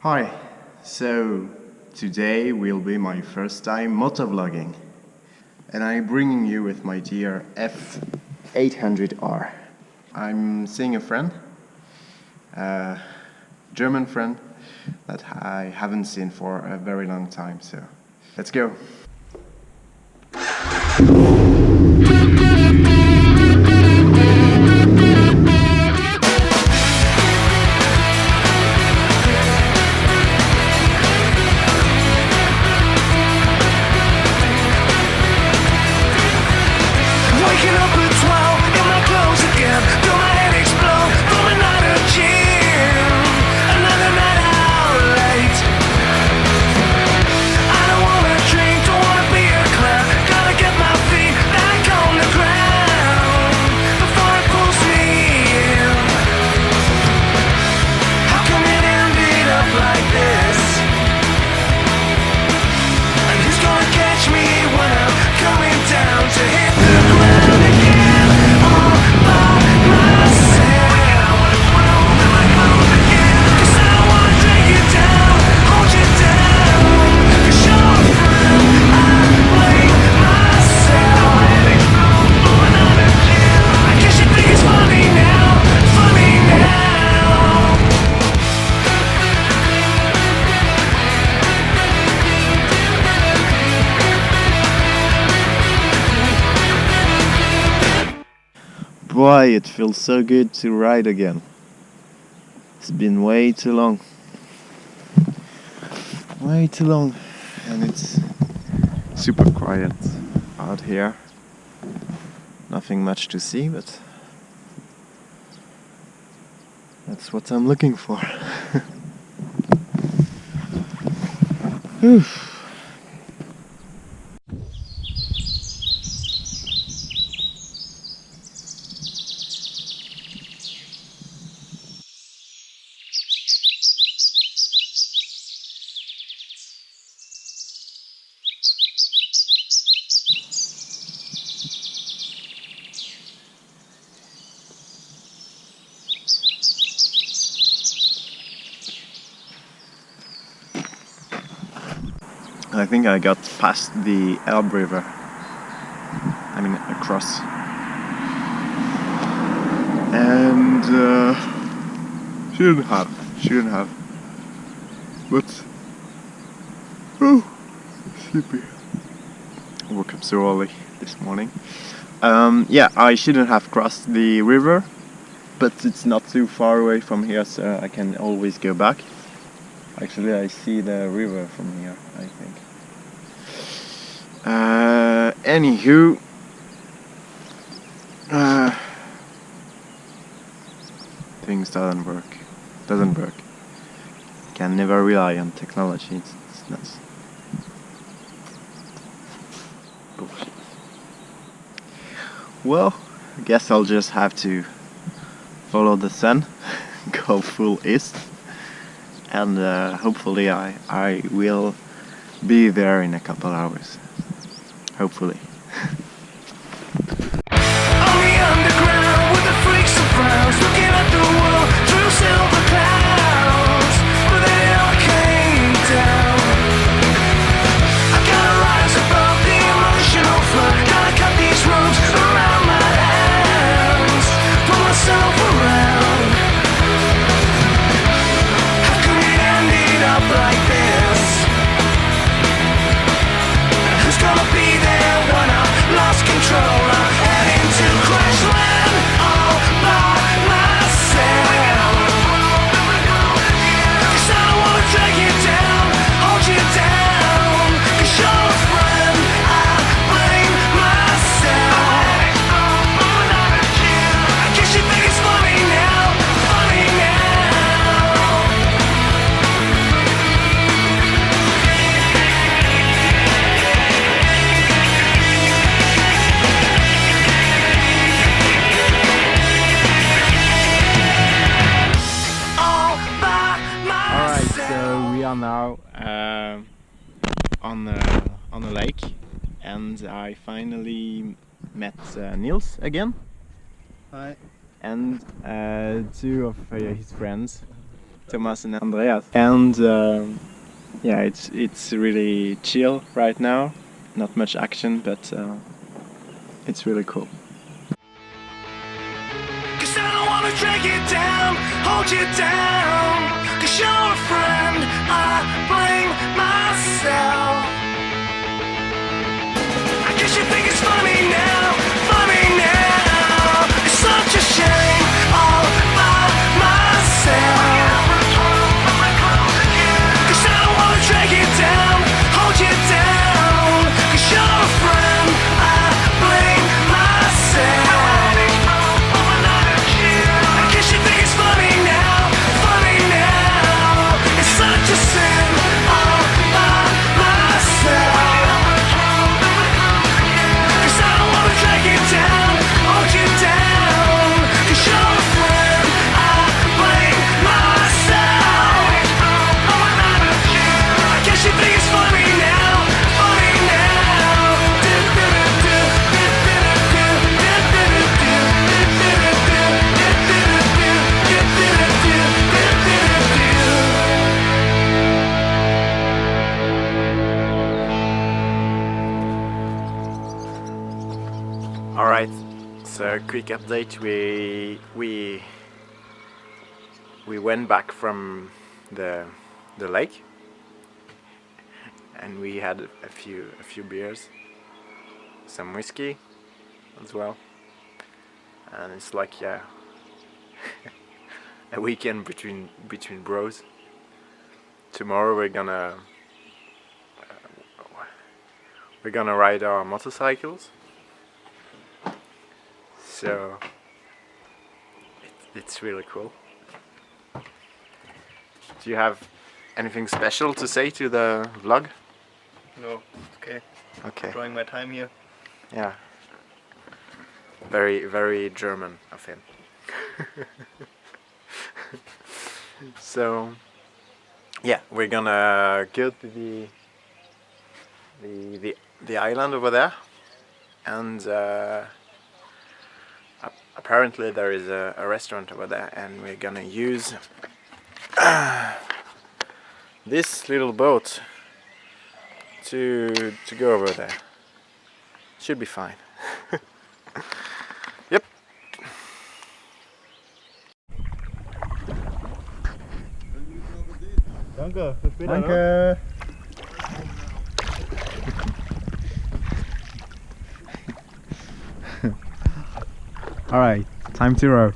Hi, so today will be my first time motovlogging, and I'm bringing you with my dear F800R. I'm seeing a friend, a German friend that I haven't seen for a very long time, so let's go. Waking up at 12 in my clothes again, feel my head explode from a night of gin. Another night out late. I don't wanna drink, don't wanna be a clown. Gotta get my feet back on the ground before it pulls me in. How come it ended up like this? And who's gonna catch me when I'm coming down to hit the ground again all by myself? In my clothes again, 'cause I don't wanna drag you down, hold you down, 'cause you're a friend, I blame myself. I guess you think it's funny now, funny now. Boy, it feels so good to ride again. It's been way too long. Way too long. And it's super quiet out here. Nothing much to see, but that's what I'm looking for. Whew. I think I got past the Elbe River. I mean, across. And shouldn't have. But oh, sleepy. I woke up so early this morning. Yeah, I shouldn't have crossed the river, but it's not too far away from here, so I can always go back. Actually, I see the river from here, I think. Anywho, things doesn't work. Can never rely on technology. It's nuts. Bullshit. Well, I guess I'll just have to follow the sun, go full east, and hopefully I will be there in a couple hours. Hopefully. On the underground with the freaks and frowns, looking at the world through silver clouds, but then it all came down. I gotta rise above the emotional flood, gotta cut these ropes around my hands, pull myself around. How come it ended up like this? Who's gonna be there when I'm lost control? I'm heading to crash land all by myself. 'Cause I don't wanna drag you down, hold you down, 'cause you're a friend, I blame myself. I guess you think it's funny now, funny now. All by Alright, myself. so we are now on the lake, and I finally met Niels again. Hi. And two of his friends. Thomas and Andreas. And yeah, it's really chill right now. Not much action, but it's really cool. 'Cause I don't wanna drag you down, hold you down. 'Cause you're a friend, I blame myself. I guess you think it's funny now, funny now. It's such a shame, all by myself. 'Cause I don't wanna drag you down, hold you down. 'Cause you're a friend, I blame myself. I guess you think it's funny now, funny now. It's such a sin, all by myself. 'Cause I don't wanna drag you down, hold you down. 'Cause you're a friend, I blame myself. I guess you think it's funny now, funny now. All right. So quick update. We went back from the lake, and we had a few beers, some whiskey as well, and it's like, yeah, a weekend between bros. Tomorrow we're gonna ride our motorcycles, so it's really cool. Do you have anything special to say to the vlog? No, okay. Okay. Enjoying my time here. Yeah. Very, very German of him. So, yeah, we're gonna go to the island over there, and apparently there is a restaurant over there, and we're gonna use this little boat to go over there. Should be fine. Yep. Danke, bis später. Danke. All right, time to row.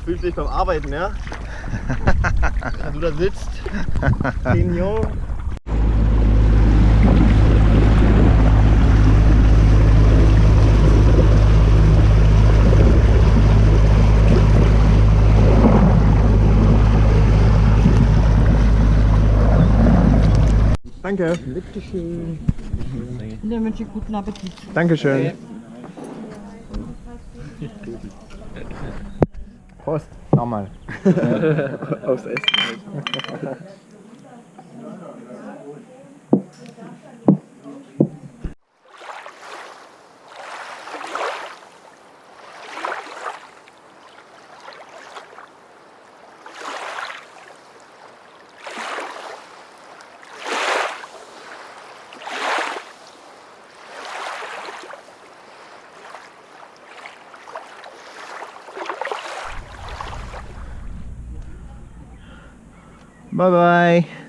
Fühlst dich beim Arbeiten, ja? Wenn du da sitzt, Senior. Danke. Bitteschön. Und dann wünsche ich guten Appetit. Dankeschön. Prost. Nochmal. Aufs Essen. Bye bye.